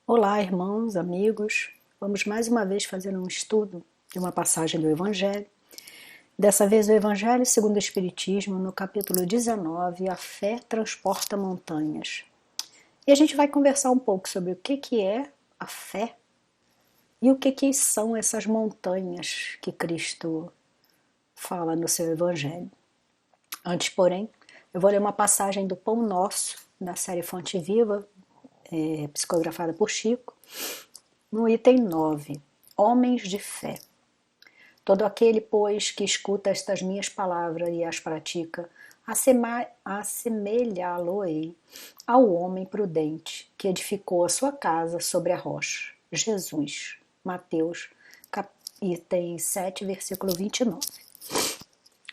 Olá, irmãos, amigos. Vamos mais uma vez fazer um estudo de uma passagem do Evangelho. Dessa vez o Evangelho segundo o Espiritismo, no capítulo 19, a fé transporta montanhas. E a gente vai conversar um pouco sobre o que é a fé e o que são essas montanhas que Cristo fala no seu Evangelho. Antes, porém, eu vou ler uma passagem do Pão Nosso, da série Fonte Viva, psicografada por Chico, no item 9, Homens de Fé. Todo aquele, pois, que escuta estas minhas palavras e as pratica, assemelhá-lo-ei ao homem prudente que edificou a sua casa sobre a rocha. Jesus, Mateus, item 7, versículo 29.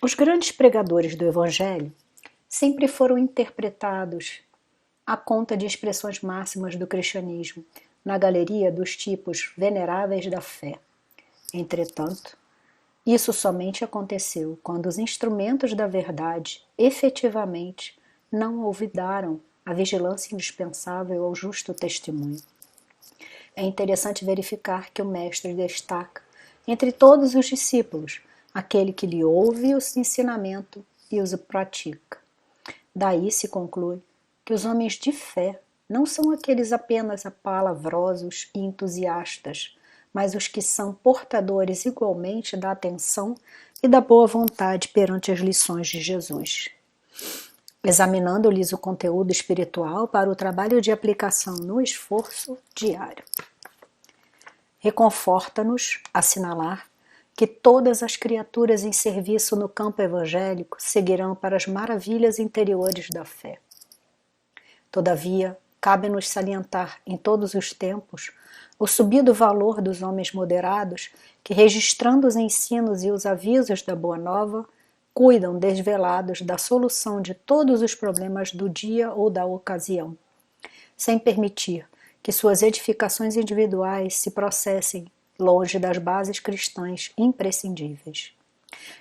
Os grandes pregadores do Evangelho sempre foram interpretados à conta de expressões máximas do cristianismo, na galeria dos tipos veneráveis da fé. Entretanto, isso somente aconteceu quando os instrumentos da verdade efetivamente não olvidaram a vigilância indispensável ao justo testemunho. É interessante verificar que o Mestre destaca, entre todos os discípulos, aquele que lhe ouve o ensinamento e os pratica. Daí se conclui que os homens de fé não são aqueles apenas palavrosos e entusiastas, mas os que são portadores igualmente da atenção e da boa vontade perante as lições de Jesus. Examinando-lhes o conteúdo espiritual para o trabalho de aplicação no esforço diário. Reconforta-nos assinalar que todas as criaturas em serviço no campo evangélico seguirão para as maravilhas interiores da fé. Todavia, cabe-nos salientar em todos os tempos o subido valor dos homens moderados que, registrando os ensinos e os avisos da Boa Nova, cuidam desvelados da solução de todos os problemas do dia ou da ocasião, sem permitir que suas edificações individuais se processem longe das bases cristãs imprescindíveis.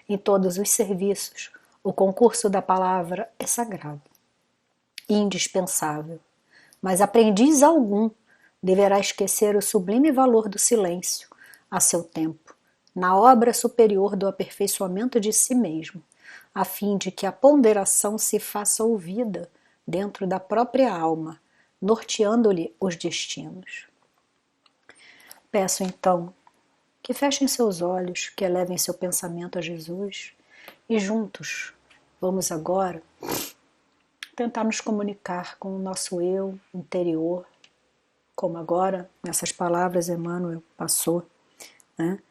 Em todos os serviços, o concurso da palavra é sagrado, indispensável, mas aprendiz algum deverá esquecer o sublime valor do silêncio, a seu tempo, na obra superior do aperfeiçoamento de si mesmo, a fim de que a ponderação se faça ouvida dentro da própria alma, norteando-lhe os destinos. Peço então que fechem seus olhos, que elevem seu pensamento a Jesus e juntos vamos agora tentar nos comunicar com o nosso eu interior, como agora nessas palavras Emmanuel passou, né?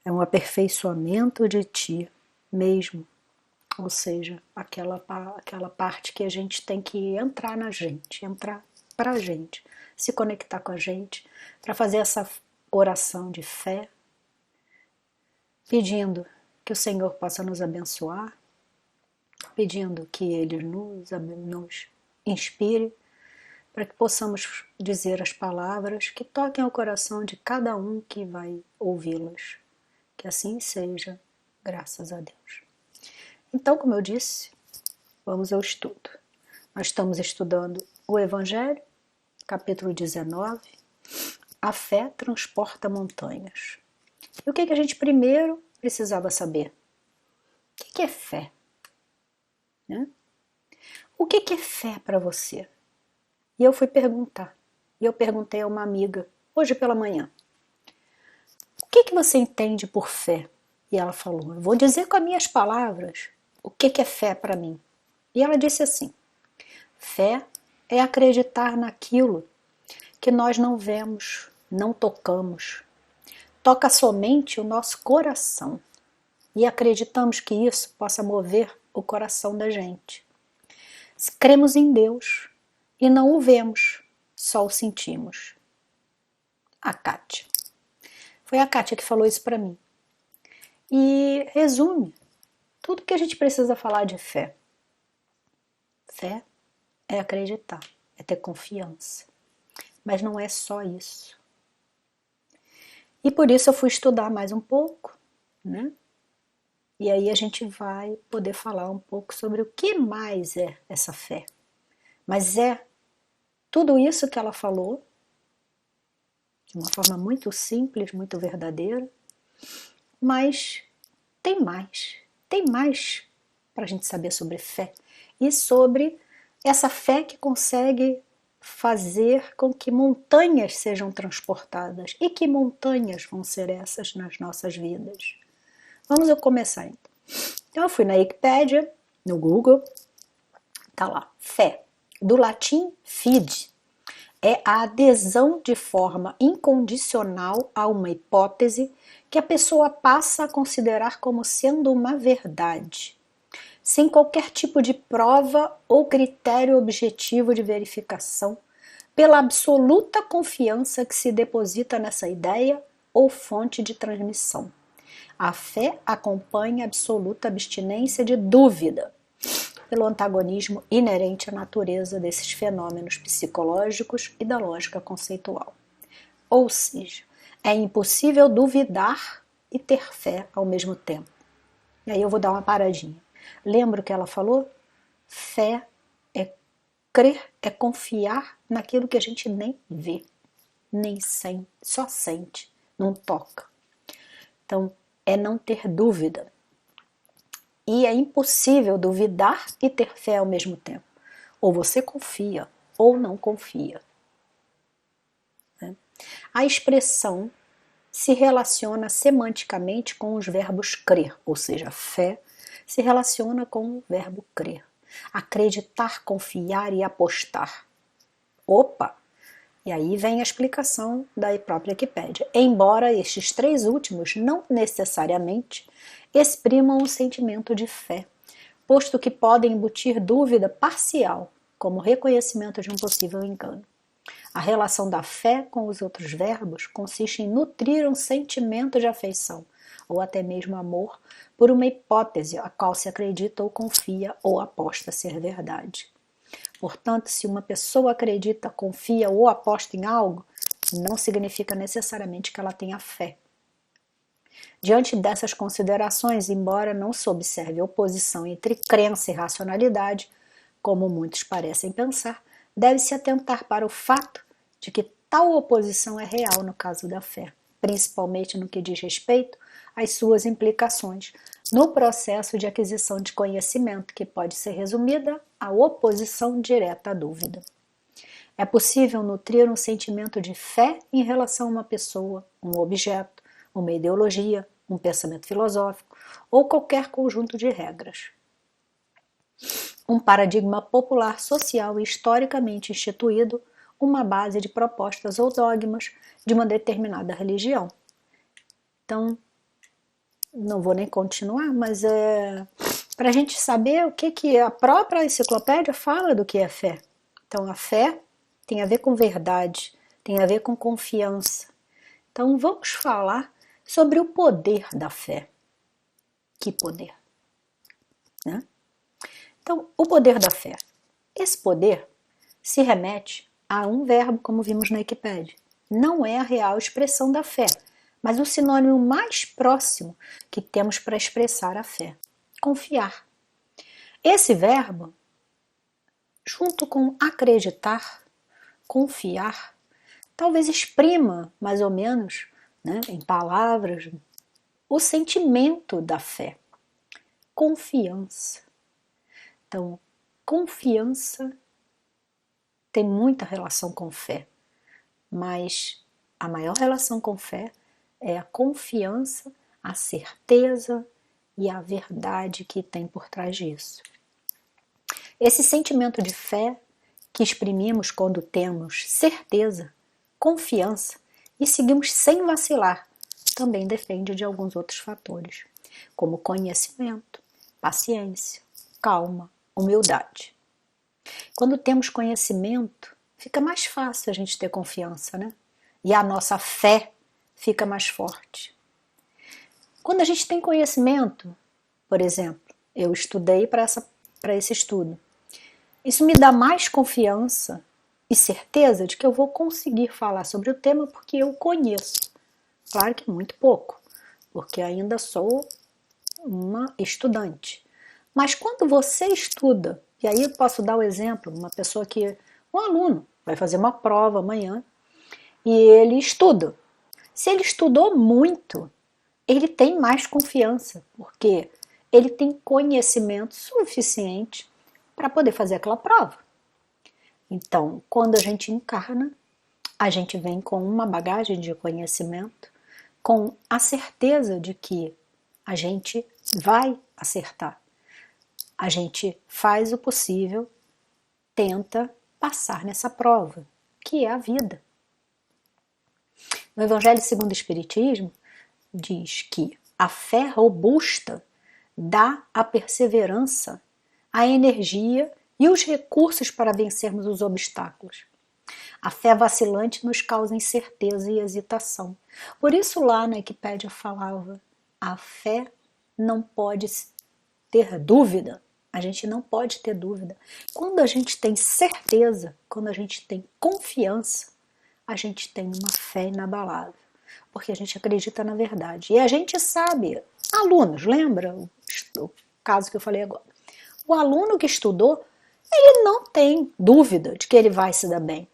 É um aperfeiçoamento de ti mesmo, ou seja, aquela parte que a gente tem que entrar na gente, entrar pra gente, se conectar com a gente, para fazer essa oração de fé, pedindo que o Senhor possa nos abençoar, pedindo que Ele nos inspire, para que possamos dizer as palavras que toquem ao coração de cada um que vai ouvi-las. Que assim seja, graças a Deus. Então, como eu disse, vamos ao estudo. Nós estamos estudando o Evangelho, capítulo 19, a fé transporta montanhas. E o que a gente primeiro precisava saber? O que é fé? Né? O que é fé para você? E eu fui perguntar. E eu perguntei a uma amiga, hoje pela manhã, o que você entende por fé? E ela falou, eu vou dizer com as minhas palavras o que é fé para mim. E ela disse assim, fé é acreditar naquilo que nós não vemos, não tocamos. Toca somente o nosso coração. E acreditamos que isso possa mover o coração da gente. Cremos em Deus e não o vemos, só o sentimos. A Kátia. Foi a Kátia que falou isso para mim. E resume tudo que a gente precisa falar de fé. Fé é acreditar, é ter confiança. Mas não é só isso. E por isso eu fui estudar mais um pouco, né? E aí a gente vai poder falar um pouco sobre o que mais é essa fé. Mas é tudo isso que ela falou, de uma forma muito simples, muito verdadeira, mas tem mais para a gente saber sobre fé e sobre essa fé que consegue fazer com que montanhas sejam transportadas. E que montanhas vão ser essas nas nossas vidas? Vamos começar então. Então eu fui na Wikipédia, no Google, tá lá, fé, do latim fide, é a adesão de forma incondicional a uma hipótese que a pessoa passa a considerar como sendo uma verdade, sem qualquer tipo de prova ou critério objetivo de verificação, pela absoluta confiança que se deposita nessa ideia ou fonte de transmissão. A fé acompanha a absoluta abstinência de dúvida, pelo antagonismo inerente à natureza desses fenômenos psicológicos e da lógica conceitual. Ou seja, é impossível duvidar e ter fé ao mesmo tempo. E aí eu vou dar uma paradinha. Lembra o que ela falou? Fé é crer, é confiar naquilo que a gente nem vê, nem sente, só sente, não toca. Então, é não ter dúvida. E é impossível duvidar e ter fé ao mesmo tempo. Ou você confia, ou não confia. A expressão se relaciona semanticamente com os verbos crer, ou seja, fé se relaciona com o verbo crer. Acreditar, confiar e apostar. Opa! E aí vem a explicação da própria Wikipédia. Embora estes três últimos não necessariamente exprimam o sentimento de fé, posto que podem embutir dúvida parcial, como reconhecimento de um possível engano. A relação da fé com os outros verbos consiste em nutrir um sentimento de afeição, ou até mesmo amor, por uma hipótese a qual se acredita ou confia ou aposta ser verdade. Portanto, se uma pessoa acredita, confia ou aposta em algo, não significa necessariamente que ela tenha fé. Diante dessas considerações, embora não se observe oposição entre crença e racionalidade, como muitos parecem pensar, deve-se atentar para o fato de que tal oposição é real no caso da fé, principalmente no que diz respeito às suas implicações no processo de aquisição de conhecimento, que pode ser resumida à oposição direta à dúvida. É possível nutrir um sentimento de fé em relação a uma pessoa, um objeto, uma ideologia, um pensamento filosófico ou qualquer conjunto de regras. Um paradigma popular, social e historicamente instituído, uma base de propostas ou dogmas de uma determinada religião. Então, não vou nem continuar, mas para a gente saber o que a própria enciclopédia fala do que é fé. Então, a fé tem a ver com verdade, tem a ver com confiança. Então, vamos falar sobre o poder da fé. Que poder? Né? Então, o poder da fé. Esse poder se remete a um verbo, como vimos na Wikipédia. Não é a real expressão da fé, mas o sinônimo mais próximo que temos para expressar a fé. Confiar. Esse verbo, junto com acreditar, confiar, talvez exprima, mais ou menos, né, em palavras, o sentimento da fé. Confiança. Então, confiança tem muita relação com fé, mas a maior relação com fé é a confiança, a certeza e a verdade que tem por trás disso. Esse sentimento de fé que exprimimos quando temos certeza, confiança e seguimos sem vacilar, também depende de alguns outros fatores, como conhecimento, paciência, calma, humildade. Quando temos conhecimento, fica mais fácil a gente ter confiança, né? E a nossa fé fica mais forte. Quando a gente tem conhecimento, por exemplo, eu estudei para esse estudo, isso me dá mais confiança e certeza de que eu vou conseguir falar sobre o tema porque eu conheço. Claro que muito pouco, porque ainda sou uma estudante. Mas quando você estuda, e aí eu posso dar o exemplo, um aluno vai fazer uma prova amanhã, e ele estuda. Se ele estudou muito, ele tem mais confiança, porque ele tem conhecimento suficiente para poder fazer aquela prova. Então, quando a gente encarna, a gente vem com uma bagagem de conhecimento, com a certeza de que a gente vai acertar. A gente faz o possível, tenta passar nessa prova, que é a vida. No Evangelho segundo o Espiritismo, diz que a fé robusta dá a perseverança, a energia e os recursos para vencermos os obstáculos. A fé vacilante nos causa incerteza e hesitação. Por isso lá na Wikipédia falava, a fé não pode ter dúvida. A gente não pode ter dúvida. Quando a gente tem certeza, quando a gente tem confiança, a gente tem uma fé inabalável, porque a gente acredita na verdade. E a gente sabe, alunos, lembra o caso que eu falei agora? O aluno que estudou, ele não tem dúvida de que ele vai se dar bem,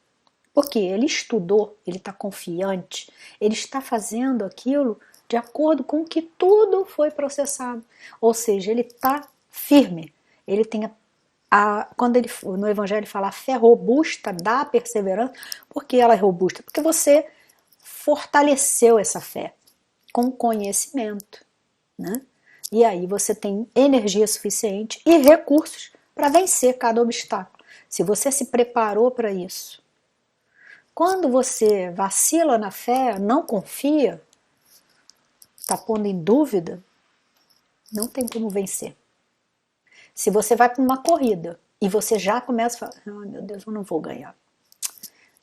porque ele estudou, ele está confiante, ele está fazendo aquilo de acordo com que tudo foi processado. Ou seja, ele está firme, ele tem quando ele, no Evangelho fala a fé robusta dá perseverança, por que ela é robusta? Porque você fortaleceu essa fé com conhecimento, né? E aí você tem energia suficiente e recursos para vencer cada obstáculo. Se você se preparou para isso. Quando você vacila na fé, não confia, está pondo em dúvida, não tem como vencer. Se você vai para uma corrida e você já começa a falar, oh, meu Deus, eu não vou ganhar.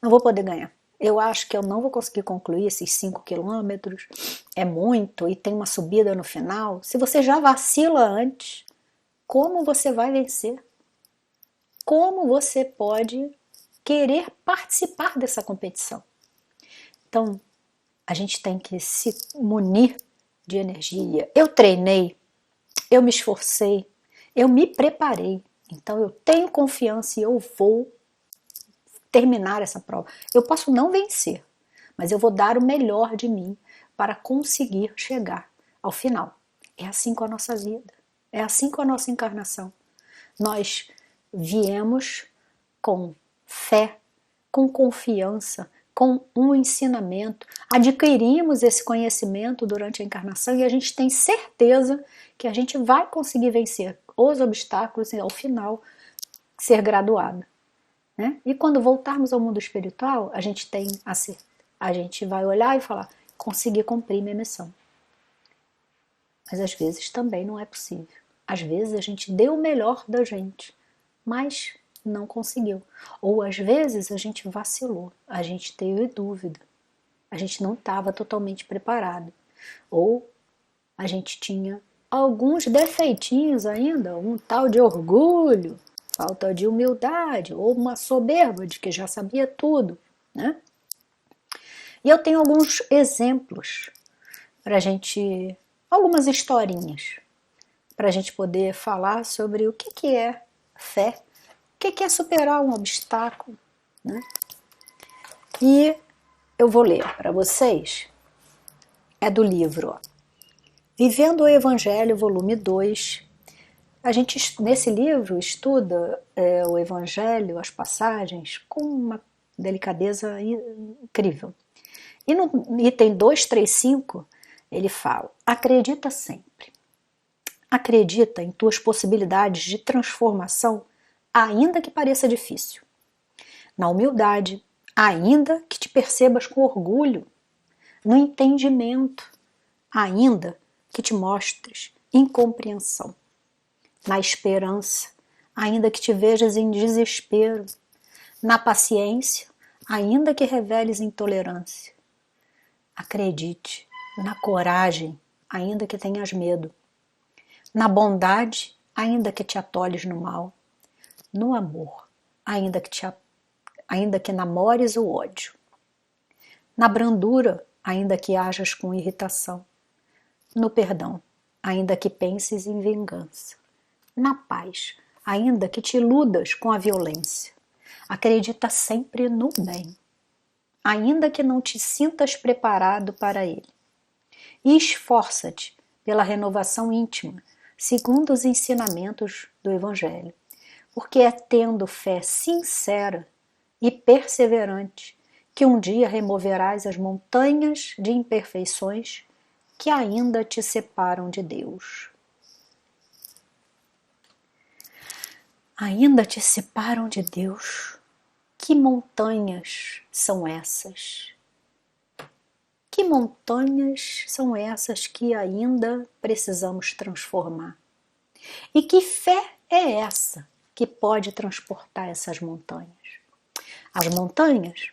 Não vou poder ganhar. Eu acho que eu não vou conseguir concluir esses 5 quilômetros. É muito e tem uma subida no final. Se você já vacila antes, como você vai vencer? Como você pode querer participar dessa competição? Então, a gente tem que se munir de energia. Eu treinei, eu me esforcei, eu me preparei, então eu tenho confiança e eu vou terminar essa prova. Eu posso não vencer, mas eu vou dar o melhor de mim para conseguir chegar ao final. É assim com a nossa vida, é assim com a nossa encarnação. Nós viemos com fé, com confiança, com um ensinamento, adquirimos esse conhecimento durante a encarnação e a gente tem certeza que a gente vai conseguir vencer os obstáculos e ao final ser graduado, né? E quando voltarmos ao mundo espiritual, a gente vai olhar e falar, consegui cumprir minha missão. Mas às vezes também não é possível. Às vezes a gente deu o melhor da gente, mas não conseguiu. Ou às vezes a gente vacilou, a gente teve dúvida, a gente não estava totalmente preparado. Ou a gente tinha alguns defeitinhos ainda, um tal de orgulho, falta de humildade, ou uma soberba de que já sabia tudo, né? E eu tenho alguns exemplos para a gente, algumas historinhas, para a gente poder falar sobre o que é fé, o que é superar um obstáculo, né? E eu vou ler para vocês, é do livro, ó, Vivendo o Evangelho, volume 2. A gente, nesse livro, estuda o Evangelho, as passagens, com uma delicadeza incrível. E no item 235, ele fala, acredita sempre. Acredita em tuas possibilidades de transformação, ainda que pareça difícil. Na humildade, ainda que te percebas com orgulho. No entendimento, ainda que te mostres incompreensão. Na esperança, ainda que te vejas em desespero. Na paciência, ainda que reveles intolerância. Acredite, na coragem, ainda que tenhas medo. Na bondade, ainda que te atoles no mal. No amor, ainda que namores o ódio. Na brandura, ainda que hajas com irritação. No perdão, ainda que penses em vingança. Na paz, ainda que te iludas com a violência. Acredita sempre no bem. ainda que não te sintas preparado para ele. E esforça-te pela renovação íntima, segundo os ensinamentos do Evangelho, porque é tendo fé sincera e perseverante que um dia removerás as montanhas de imperfeições que ainda te separam de Deus. Ainda te separam de Deus. Que montanhas são essas? Que montanhas são essas que ainda precisamos transformar? E que fé é essa que pode transportar essas montanhas? As montanhas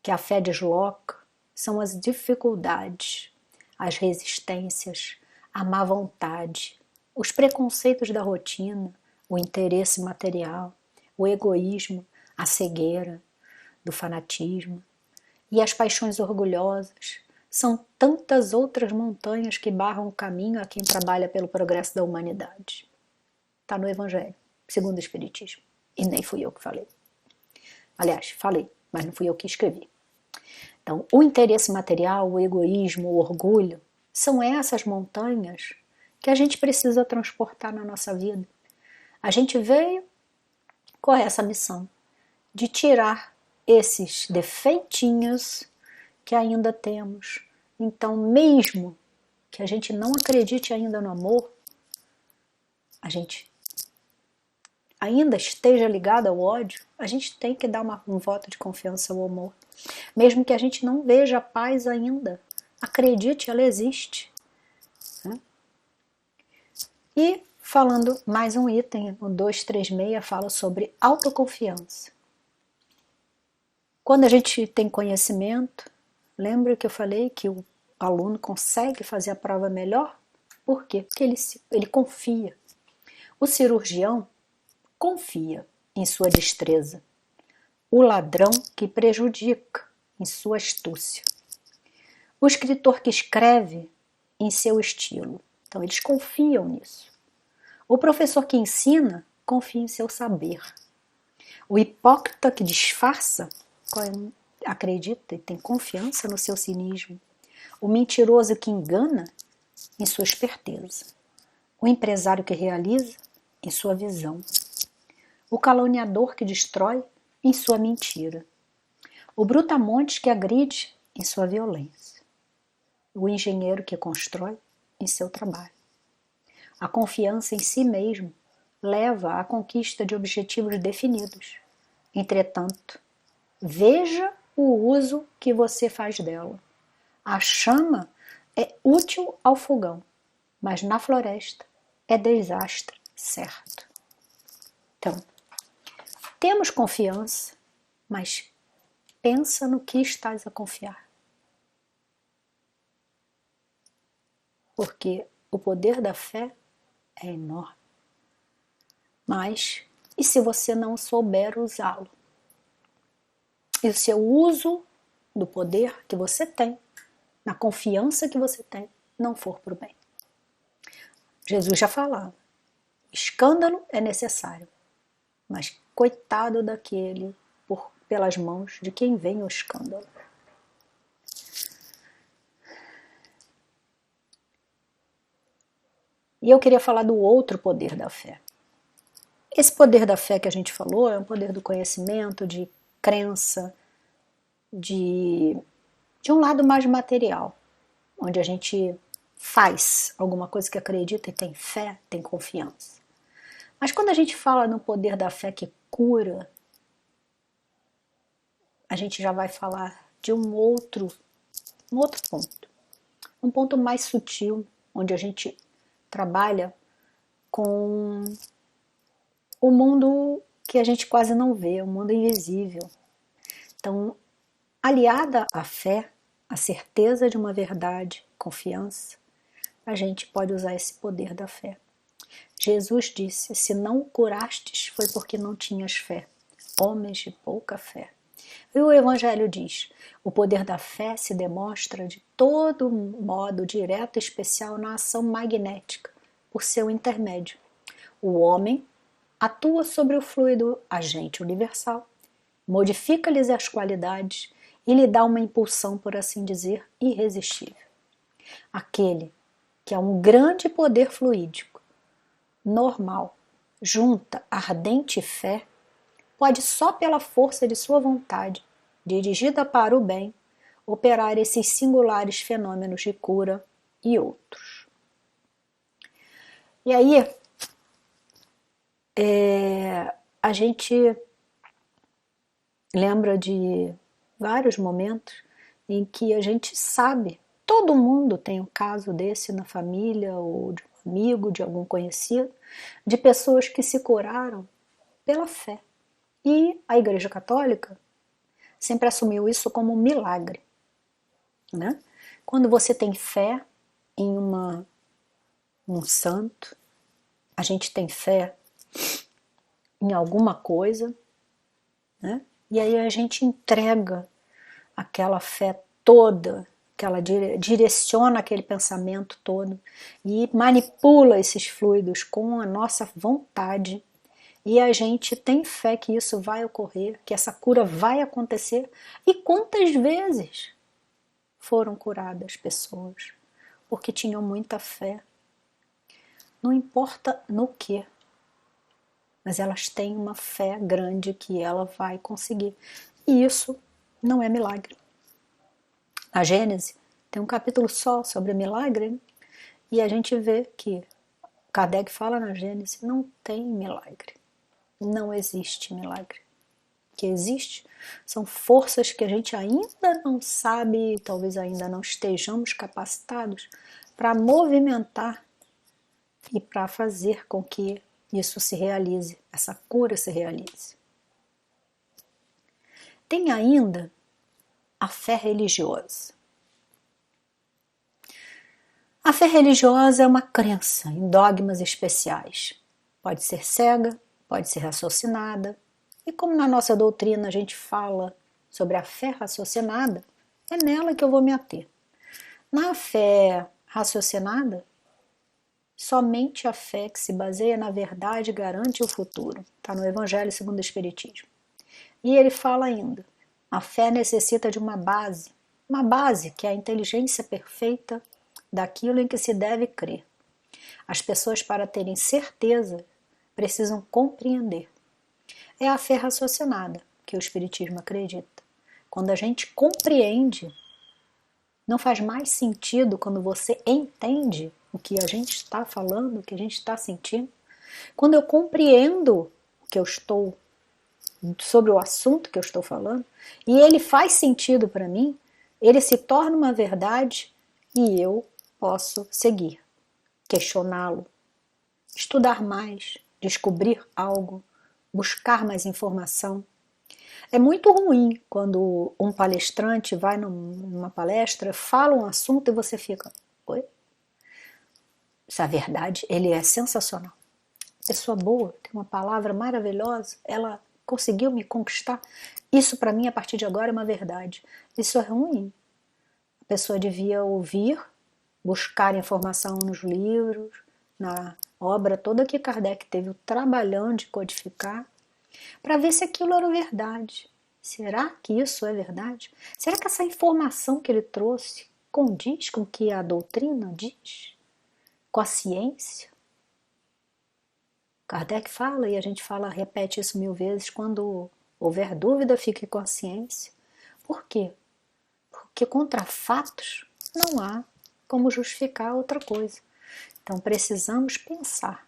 que a fé desloca são as dificuldades, as resistências, a má vontade, os preconceitos da rotina, o interesse material, o egoísmo, a cegueira do fanatismo e as paixões orgulhosas. São tantas outras montanhas que barram o caminho a quem trabalha pelo progresso da humanidade. Está no Evangelho, segundo o Espiritismo. E nem fui eu que falei. Aliás, falei, mas não fui eu que escrevi. Então, o interesse material, o egoísmo, o orgulho, são essas montanhas que a gente precisa transportar na nossa vida. A gente veio com essa missão de tirar esses defeitinhos que ainda temos. Então, mesmo que a gente não acredite ainda no amor, a gente ainda esteja ligado ao ódio, a gente tem que dar um voto de confiança ao amor. Mesmo que a gente não veja a paz ainda, acredite, ela existe. E falando mais um item, o 236 fala sobre autoconfiança. Quando a gente tem conhecimento, lembra que eu falei que o aluno consegue fazer a prova melhor? Por quê? Porque ele confia. O cirurgião confia em sua destreza. O ladrão que prejudica em sua astúcia. O escritor que escreve em seu estilo. Então, eles confiam nisso. O professor que ensina confia em seu saber. O hipócrita que disfarça acredita e tem confiança no seu cinismo. O mentiroso que engana em sua esperteza. O empresário que realiza em sua visão. O caluniador que destrói em sua mentira. O brutamontes que agride em sua violência. O engenheiro que constrói em seu trabalho. A confiança em si mesmo leva à conquista de objetivos definidos. Entretanto, veja o uso que você faz dela. A chama é útil ao fogão, mas na floresta é desastre certo. Então, temos confiança, mas pensa no que estás a confiar. Porque o poder da fé é enorme. Mas, e se você não souber usá-lo? E o seu uso do poder que você tem, na confiança que você tem, não for para o bem? Jesus já falava, escândalo é necessário, mas coitado daquele pelas mãos de quem vem o escândalo. E eu queria falar do outro poder da fé. Esse poder da fé que a gente falou é um poder do conhecimento, de crença, de um lado mais material, onde a gente faz alguma coisa que acredita e tem fé, tem confiança. Mas quando a gente fala no poder da fé que cura, a gente já vai falar de um outro ponto. Um ponto mais sutil, onde a gente trabalha com o mundo que a gente quase não vê, o mundo invisível. Então, aliada à fé, à certeza de uma verdade, confiança, a gente pode usar esse poder da fé. Jesus disse, se não curastes foi porque não tinhas fé, homens de pouca fé. E o Evangelho diz, o poder da fé se demonstra de todo modo direto e especial na ação magnética, por seu intermédio. O homem atua sobre o fluido agente universal, modifica-lhes as qualidades e lhe dá uma impulsão, por assim dizer, irresistível. Aquele que é um grande poder fluídico, normal, junta ardente fé, pode só pela força de sua vontade, dirigida para o bem, operar esses singulares fenômenos de cura e outros. E aí, a gente lembra de vários momentos em que a gente sabe, todo mundo tem um caso desse na família ou de um amigo, de algum conhecido, de pessoas que se curaram pela fé. E a Igreja Católica sempre assumiu isso como um milagre, né? Quando você tem fé em um santo, a gente tem fé em alguma coisa, né? E aí a gente entrega aquela fé toda, que ela direciona aquele pensamento todo e manipula esses fluidos com a nossa vontade, e a gente tem fé que isso vai ocorrer, que essa cura vai acontecer. E quantas vezes foram curadas pessoas porque tinham muita fé, não importa no que, mas elas têm uma fé grande que ela vai conseguir. E isso não é milagre. Na Gênese tem um capítulo só sobre milagre, né? E a gente vê que Kardec fala na Gênese, não tem milagre, não existe milagre. O que existe são forças que a gente ainda não sabe, talvez ainda não estejamos capacitados para movimentar e para fazer com que isso se realize, essa cura se realize. Tem ainda a fé religiosa. A fé religiosa é uma crença em dogmas especiais. Pode ser cega, pode ser raciocinada. E como na nossa doutrina a gente fala sobre a fé raciocinada, é nela que eu vou me ater. Na fé raciocinada, somente a fé que se baseia na verdade garante o futuro. Está no Evangelho segundo o Espiritismo. E ele fala ainda, a fé necessita de uma base que é a inteligência perfeita daquilo em que se deve crer. As pessoas, para terem certeza, precisam compreender. É a fé raciocinada que o Espiritismo acredita. Quando a gente compreende, não faz mais sentido quando você entende o que a gente está falando, o que a gente está sentindo. Quando eu compreendo o que eu estou, sobre o assunto que eu estou falando, e ele faz sentido para mim, ele se torna uma verdade e eu posso seguir, questioná-lo, estudar mais, descobrir algo, buscar mais informação. É muito ruim quando um palestrante vai numa palestra, fala um assunto e você fica, oi? Essa verdade, ele é sensacional. Pessoa boa, tem uma palavra maravilhosa, ela conseguiu me conquistar. Isso para mim, a partir de agora, é uma verdade. Isso é ruim. A pessoa devia ouvir, buscar informação nos livros, na obra toda que Kardec teve o trabalhão de codificar, para ver se aquilo era verdade. Será que isso é verdade? Será que essa informação que ele trouxe condiz com o que a doutrina diz? Com a ciência? Kardec fala, e a gente fala, repete isso 1000 vezes, quando houver dúvida, fique com a ciência. Por quê? Porque contra fatos não há como justificar outra coisa. Então precisamos pensar.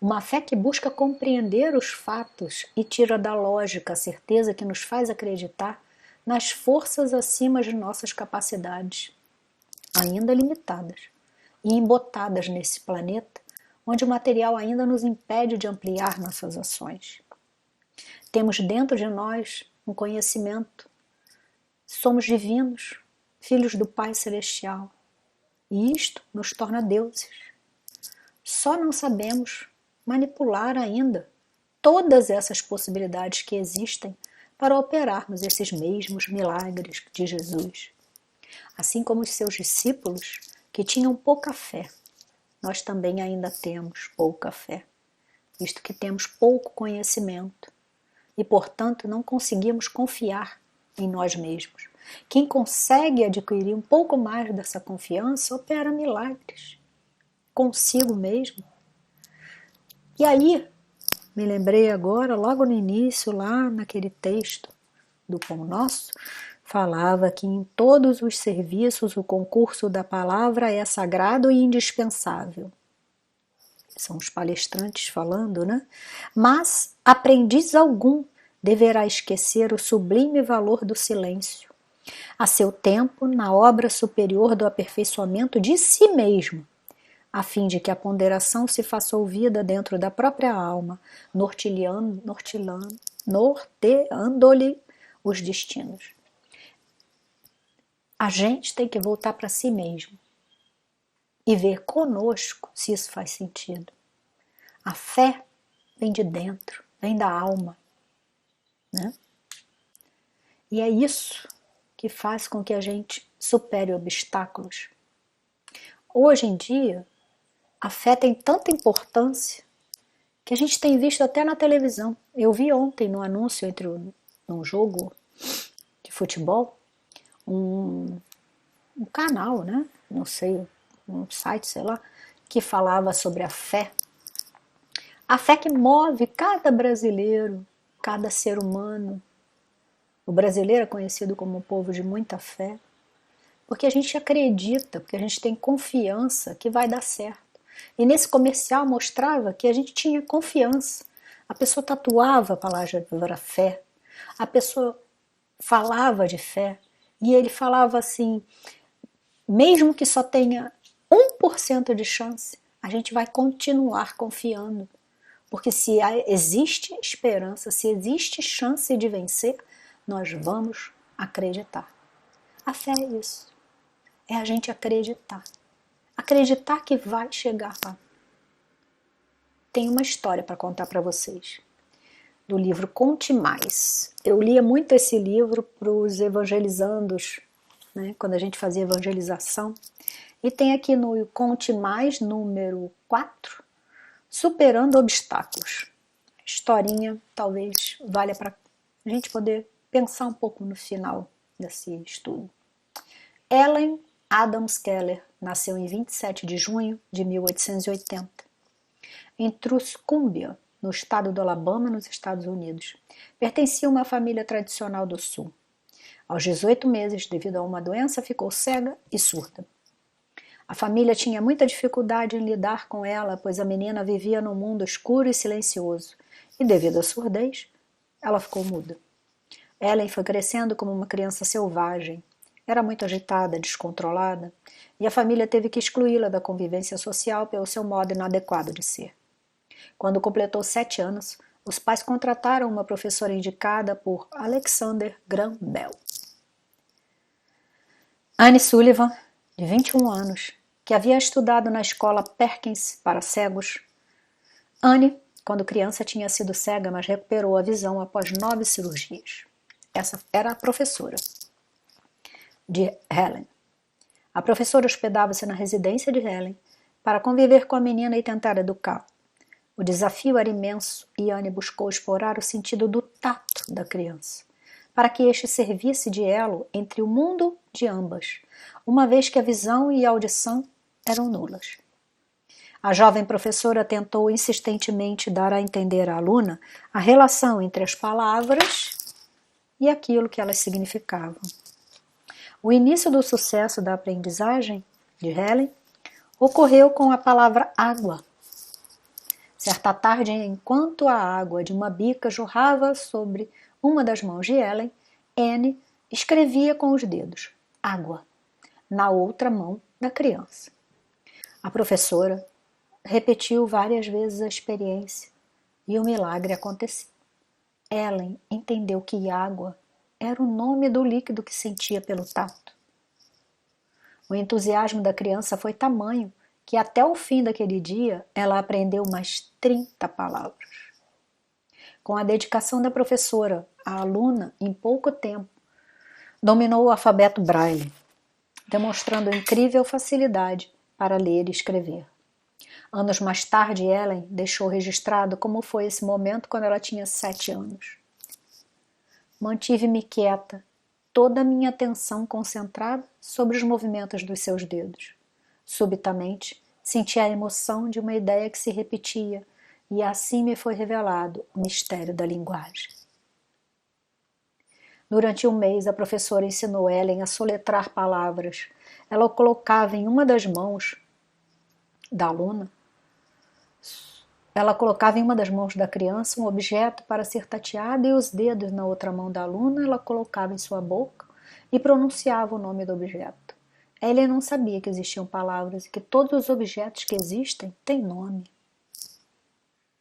Uma fé que busca compreender os fatos e tira da lógica a certeza que nos faz acreditar nas forças acima de nossas capacidades, ainda limitadas e embotadas nesse planeta, onde o material ainda nos impede de ampliar nossas ações. Temos dentro de nós um conhecimento. Somos divinos, filhos do Pai Celestial. E isto nos torna deuses. Só não sabemos manipular ainda todas essas possibilidades que existem para operarmos esses mesmos milagres de Jesus. Assim como os seus discípulos, que tinham pouca fé, nós também ainda temos pouca fé, visto que temos pouco conhecimento e, portanto, não conseguimos confiar em nós mesmos. Quem consegue adquirir um pouco mais dessa confiança opera milagres consigo mesmo. E aí, me lembrei agora, logo no início, lá naquele texto do Pão Nosso, falava que em todos os serviços o concurso da palavra é sagrado e indispensável. São os palestrantes falando, né? Mas aprendiz algum deverá esquecer o sublime valor do silêncio, a seu tempo na obra superior do aperfeiçoamento de si mesmo, a fim de que a ponderação se faça ouvida dentro da própria alma, norteando-lhe os destinos. A gente tem que voltar para si mesmo e ver conosco se isso faz sentido. A fé vem de dentro, vem da alma, né? E é isso que faz com que a gente supere obstáculos. Hoje em dia, a fé tem tanta importância que a gente tem visto até na televisão. Eu vi ontem no anúncio entre um jogo de futebol, um canal, né? Não sei, um site, sei lá, que falava sobre a fé. A fé que move cada brasileiro, cada ser humano. O brasileiro é conhecido como um povo de muita fé, porque a gente acredita, porque a gente tem confiança que vai dar certo. E nesse comercial mostrava que a gente tinha confiança. A pessoa tatuava a palavra fé, a pessoa falava de fé, e ele falava assim, mesmo que só tenha 1% de chance, a gente vai continuar confiando. Porque se existe esperança, se existe chance de vencer, nós vamos acreditar. A fé é isso. É a gente acreditar. Acreditar que vai chegar lá. Tem uma história para contar para vocês. Do livro Conte Mais. Eu lia muito esse livro para os evangelizandos, né, quando a gente fazia evangelização. E tem aqui no Conte Mais, número 4, Superando Obstáculos. Historinha, talvez valha para a gente poder pensar um pouco no final desse estudo. Ellen Adams Keller nasceu em 27 de junho de 1880, em Tuscumbia, no estado do Alabama, nos Estados Unidos. Pertencia a uma família tradicional do Sul. Aos 18 meses, devido a uma doença, ficou cega e surda. A família tinha muita dificuldade em lidar com ela, pois a menina vivia num mundo escuro e silencioso, e devido à surdez, ela ficou muda. Ellen foi crescendo como uma criança selvagem. Era muito agitada, descontrolada, e a família teve que excluí-la da convivência social pelo seu modo inadequado de ser. Quando completou 7 anos, os pais contrataram uma professora indicada por Alexander Graham Bell. Anne Sullivan, de 21 anos, que havia estudado na escola Perkins para cegos. Anne, quando criança, tinha sido cega, mas recuperou a visão após 9 cirurgias. Essa era a professora de Helen. A professora hospedava-se na residência de Helen para conviver com a menina e tentar educá-la. O desafio era imenso e Anne buscou explorar o sentido do tato da criança, para que este servisse de elo entre o mundo de ambas, uma vez que a visão e a audição eram nulas. A jovem professora tentou insistentemente dar a entender à aluna a relação entre as palavras e aquilo que elas significavam. O início do sucesso da aprendizagem de Helen ocorreu com a palavra água. Certa tarde, enquanto a água de uma bica jorrava sobre uma das mãos de Helen, Anne escrevia com os dedos água na outra mão da criança. A professora repetiu várias vezes a experiência e o milagre aconteceu. Helen entendeu que água era o nome do líquido que sentia pelo tato. O entusiasmo da criança foi tamanho que até o fim daquele dia ela aprendeu mais 30 palavras. Com a dedicação da professora, a aluna, em pouco tempo, dominou o alfabeto Braille, demonstrando incrível facilidade para ler e escrever. Anos mais tarde, Ellen deixou registrado como foi esse momento quando ela tinha 7 anos. Mantive-me quieta toda a minha atenção concentrada sobre os movimentos dos seus dedos. Subitamente, senti a emoção de uma ideia que se repetia, e assim me foi revelado o mistério da linguagem. Durante um mês, a professora ensinou Ellen a soletrar palavras. Ela colocava em uma das mãos da aluna, ela colocava em uma das mãos da criança um objeto para ser tateado e os dedos na outra mão da aluna ela colocava em sua boca e pronunciava o nome do objeto. Ellen não sabia que existiam palavras e que todos os objetos que existem têm nome.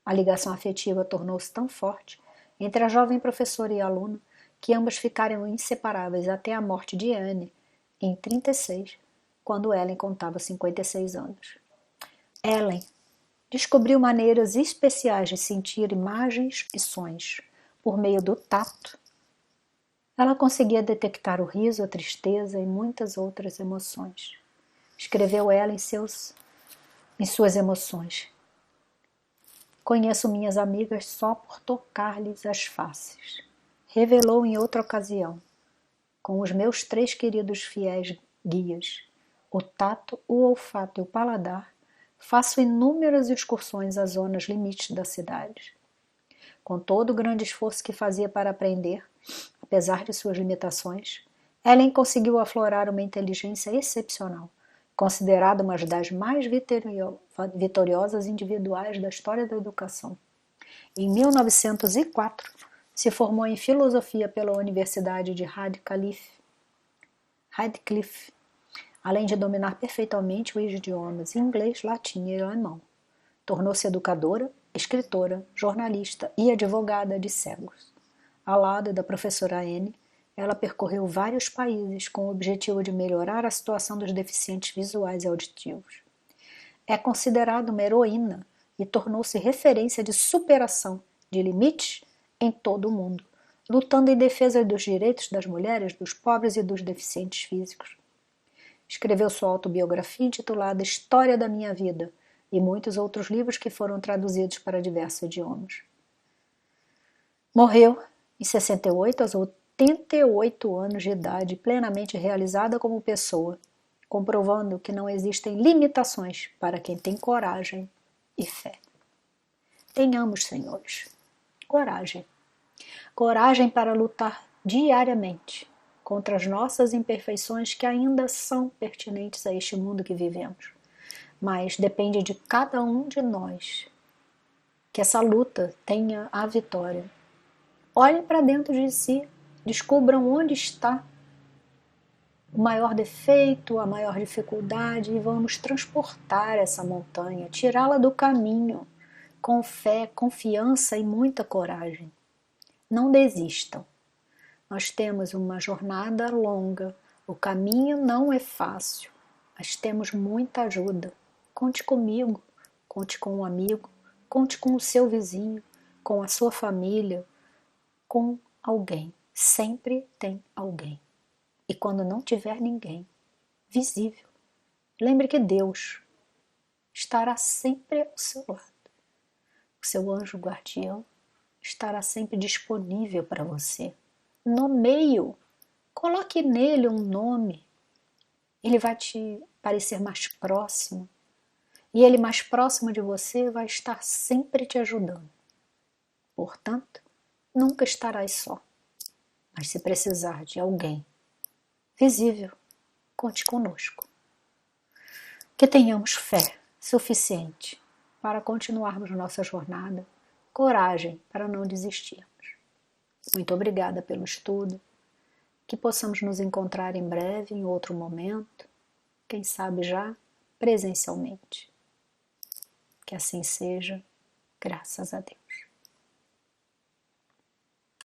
A ligação afetiva tornou-se tão forte entre a jovem professora e a aluna que ambas ficaram inseparáveis até a morte de Anne, em 36, quando Ellen contava 56 anos. Ellen descobriu maneiras especiais de sentir imagens e sons. Por meio do tato, ela conseguia detectar o riso, a tristeza e muitas outras emoções. Escreveu ela em suas emoções. Conheço minhas amigas só por tocar-lhes as faces. Revelou em outra ocasião, com os meus 3 queridos fiéis guias, o tato, o olfato e o paladar, faço inúmeras excursões às zonas limites da cidade. Com todo o grande esforço que fazia para aprender, apesar de suas limitações, Ellen conseguiu aflorar uma inteligência excepcional, considerada uma das mais vitoriosas individuais da história da educação. Em 1904, se formou em filosofia pela Universidade de Radcliffe, além de dominar perfeitamente os idiomas inglês, latim e alemão. Tornou-se educadora, escritora, jornalista e advogada de cegos. Ao lado da professora Anne, ela percorreu vários países com o objetivo de melhorar a situação dos deficientes visuais e auditivos. É considerada uma heroína e tornou-se referência de superação de limites em todo o mundo, lutando em defesa dos direitos das mulheres, dos pobres e dos deficientes físicos. Escreveu sua autobiografia intitulada História da Minha Vida e muitos outros livros que foram traduzidos para diversos idiomas. Morreu em 68, aos 88 anos de idade, plenamente realizada como pessoa, comprovando que não existem limitações para quem tem coragem e fé. Tenhamos, senhores, coragem. Coragem para lutar diariamente contra as nossas imperfeições que ainda são pertinentes a este mundo que vivemos. Mas depende de cada um de nós que essa luta tenha a vitória. Olhem para dentro de si, descubram onde está o maior defeito, a maior dificuldade e vamos transportar essa montanha, tirá-la do caminho, com fé, confiança e muita coragem. Não desistam. Nós temos uma jornada longa, o caminho não é fácil, mas temos muita ajuda. Conte comigo, conte com um amigo, conte com o seu vizinho, com a sua família, com alguém. Sempre tem alguém. E quando não tiver ninguém visível, lembre que Deus estará sempre ao seu lado. O seu anjo guardião estará sempre disponível para você. Nomeie-o, coloque nele um nome. Ele vai te parecer mais próximo. E ele mais próximo de você vai estar sempre te ajudando. Portanto, nunca estarás só. Mas se precisar de alguém visível, conte conosco. Que tenhamos fé suficiente para continuarmos nossa jornada, coragem para não desistirmos. Muito obrigada pelo estudo, que possamos nos encontrar em breve, em outro momento, quem sabe já presencialmente. Que assim seja, graças a Deus.